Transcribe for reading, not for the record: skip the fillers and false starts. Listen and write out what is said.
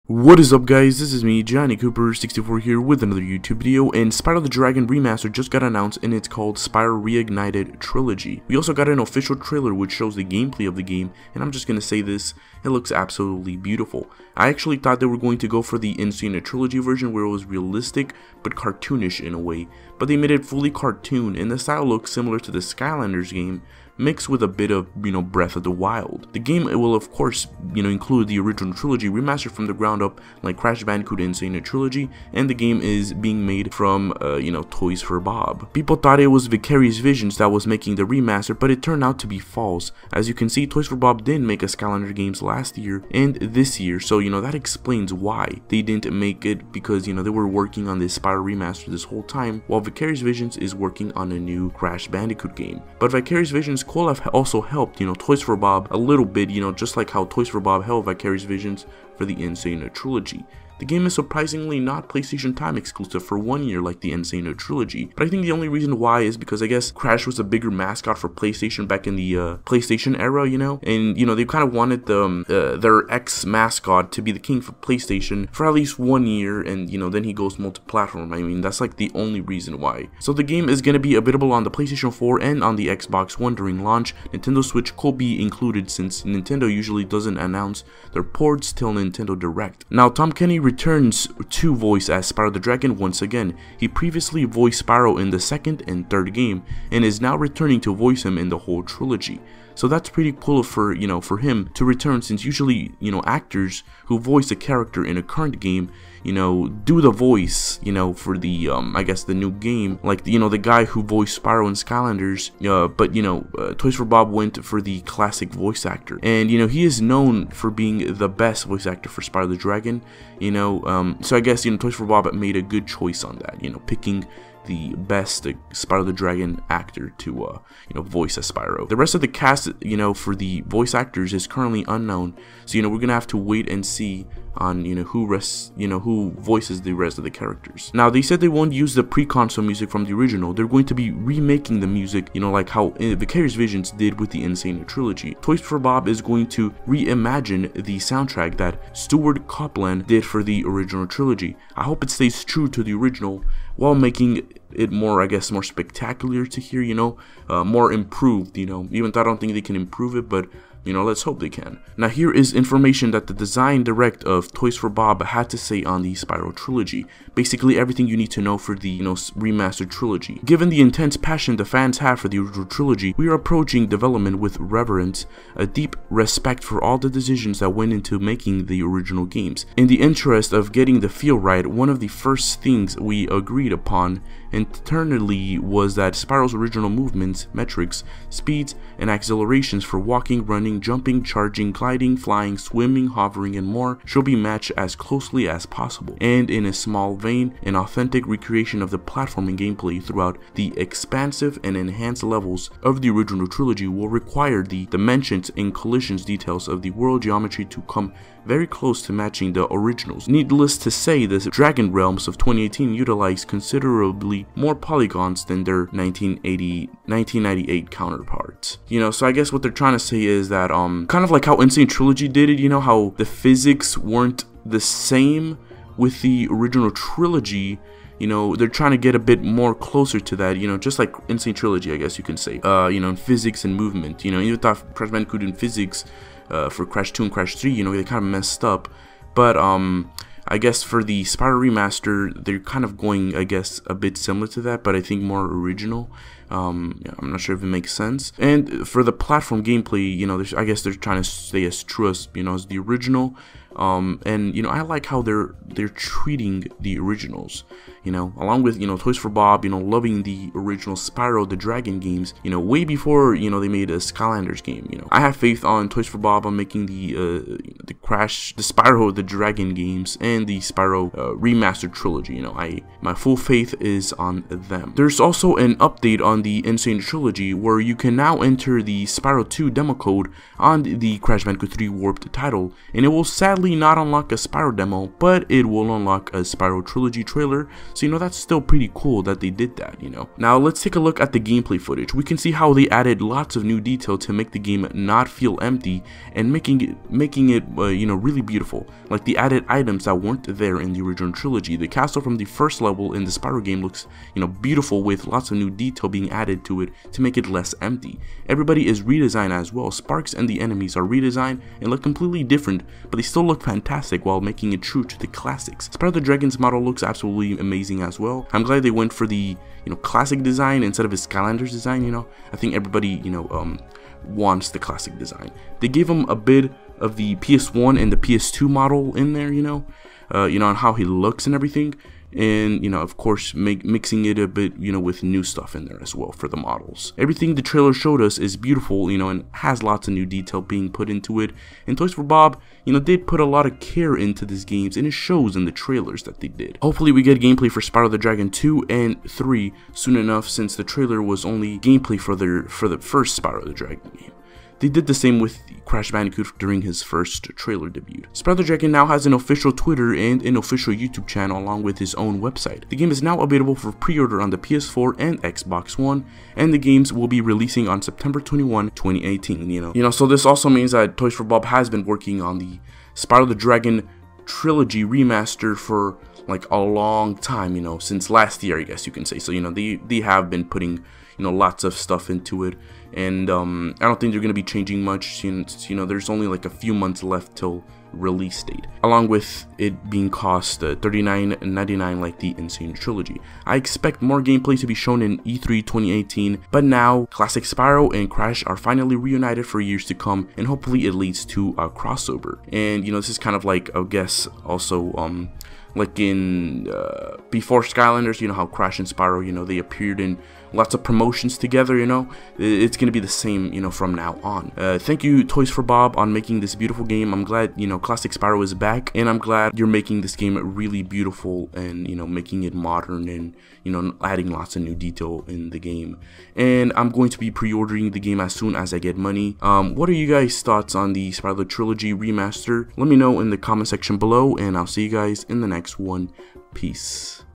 What is up, guys? This is me, Johnny Cooper 64 here with another YouTube video, and Spyro the Dragon Remaster just got announced and it's called Spyro Reignited Trilogy. We also got an official trailer which shows the gameplay of the game, and I'm just gonna say this, it looks absolutely beautiful. I actually thought they were going to go for the Insane Trilogy version where it was realistic but cartoonish in a way, but they made it fully cartoon and the style looks similar to the Skylanders game, mixed with a bit of, Breath of the Wild. The game will of course, include the original trilogy remastered from the ground up like Crash Bandicoot Insane Trilogy, and the game is being made from, Toys for Bob. People thought it was Vicarious Visions that was making the remaster, but it turned out to be false. As you can see, Toys for Bob didn't make a Skylander games last year and this year, so that explains why they didn't make it, because they were working on this Spyro remaster this whole time, while Vicarious Visions is working on a new Crash Bandicoot game. But Vicarious Visions could have also helped, Toys for Bob a little bit, just like how Toys for Bob helped Vicarious Visions for the Insane Trilogy. The game is surprisingly not PlayStation Time exclusive for 1 year like the Insane Trilogy, but I think the only reason why is because I guess Crash was a bigger mascot for PlayStation back in the PlayStation era, and they kind of wanted their ex-mascot to be the king for PlayStation for at least 1 year, and then he goes multi-platform. I mean, that's like the only reason why. So the game is going to be available on the PlayStation 4 and on the Xbox One during launch. Nintendo Switch could be included since Nintendo usually doesn't announce their ports till Nintendo Direct. Now, Tom Kenny returns to voice as Spyro the Dragon once again. He previously voiced Spyro in the second and third game and is now returning to voice him in the whole trilogy. So that's pretty cool for him to return, since usually actors who voice a character in a current game do the voice for the I guess the new game, like the guy who voiced Spyro in Skylanders, but Toys for Bob went for the classic voice actor, and he is known for being the best voice actor for Spyro the Dragon, so I guess Toys for Bob made a good choice on that, picking the best Spyro the Dragon actor to voice as Spyro. The rest of the cast for the voice actors is currently unknown, so we're gonna have to wait and see on who voices the rest of the characters. Now, they said they won't use the pre-console music from the original. They're going to be remaking the music, like how Vicarious Visions did with the Insane Trilogy. Toys for Bob is going to reimagine the soundtrack that Stuart Copeland did for the original trilogy. I hope it stays true to the original while making it more, I guess, more spectacular to hear, more improved, even though I don't think they can improve it, but let's hope they can. Now, here is information that the design direct of Toys for Bob had to say on the Spyro trilogy. Basically everything you need to know for the remastered trilogy. Given the intense passion the fans have for the original trilogy, we are approaching development with reverence, a deep respect for all the decisions that went into making the original games. In the interest of getting the feel right, one of the first things we agreed upon internally was that Spyro's original movements, metrics, speeds, and accelerations for walking, running, jumping, charging, gliding, flying, swimming, hovering, and more should be matched as closely as possible. And in a small vein, an authentic recreation of the platforming gameplay throughout the expansive and enhanced levels of the original trilogy will require the dimensions and collisions details of the world geometry to come very close to matching the originals. Needless to say, the Dragon Realms of 2018 utilized considerably more polygons than their 1998 counterparts. So I guess what they're trying to say is that kind of like how Insane Trilogy did it, how the physics weren't the same with the original trilogy. They're trying to get a bit more closer to that, just like Insane Trilogy, I guess you can say, in physics and movement. You thought Crash Bandicoot in physics for Crash 2 and Crash 3, they kind of messed up, but I guess for the Spyro remaster, they're kind of going, I guess, a bit similar to that, but I think more original. I'm not sure if it makes sense. And for the platform gameplay, I guess they're trying to stay as true as as the original. And I like how they're treating the originals, along with Toys for Bob, loving the original Spyro the Dragon games, way before they made a Skylanders game. I have faith on Toys for Bob on making the Spyro the Dragon games and the Spyro remastered trilogy. My full faith is on them. There's also an update on the Insane Trilogy where you can now enter the Spyro 2 demo code on the Crash Bandicoot 3 Warped title, and it will sadly not unlock a Spyro demo, but it will unlock a Spyro Trilogy trailer, so that's still pretty cool that they did that, Now let's take a look at the gameplay footage. We can see how they added lots of new detail to make the game not feel empty and making it really beautiful. Like the added items that weren't there in the original trilogy. The castle from the first level in the Spyro game looks, beautiful, with lots of new detail being added to it to make it less empty. Everybody is redesigned as well. Sparks and the enemies are redesigned and look completely different, but they still look fantastic while making it true to the classics. Spyro the Dragon's model looks absolutely amazing as well. I'm glad they went for the classic design instead of his Skylanders design. I think everybody wants the classic design. They gave him a bit of the PS1 and the PS2 model in there, on how he looks and everything, and of course mixing it a bit with new stuff in there as well for the models. Everything the trailer showed us is beautiful, and has lots of new detail being put into it, and Toys for Bob did put a lot of care into these games, and it shows in the trailers that they did. Hopefully we get gameplay for Spyro the Dragon 2 and 3 soon enough, since the trailer was only gameplay for the first Spyro the Dragon game. They did the same with Crash Bandicoot during his first trailer debut. Spyro the Dragon now has an official Twitter and an official YouTube channel along with his own website. The game is now available for pre-order on the PS4 and Xbox One, and the games will be releasing on September 21, 2018. So this also means that Toys for Bob has been working on the Spyro the Dragon Trilogy remaster for like a long time, since last year, I guess you can say. So they have been putting lots of stuff into it, and I don't think they're going to be changing much since there's only like a few months left till release date, along with it being cost $39.99 like the Insane Trilogy. I expect more gameplay to be shown in E3 2018, but now classic Spyro and Crash are finally reunited for years to come, and hopefully it leads to a crossover. And this is kind of like, I guess, also like in before Skylanders, how Crash and Spyro, they appeared in lots of promotions together. It's gonna be the same from now on. Thank you Toys for Bob on making this beautiful game. I'm glad classic Spyro is back, and I'm glad you're making this game really beautiful and making it modern and adding lots of new detail in the game. And I'm going to be pre-ordering the game as soon as I get money. What are you guys' thoughts on the Spyro Trilogy remaster? Let me know in the comment section below, and I'll see you guys in the next one. Peace.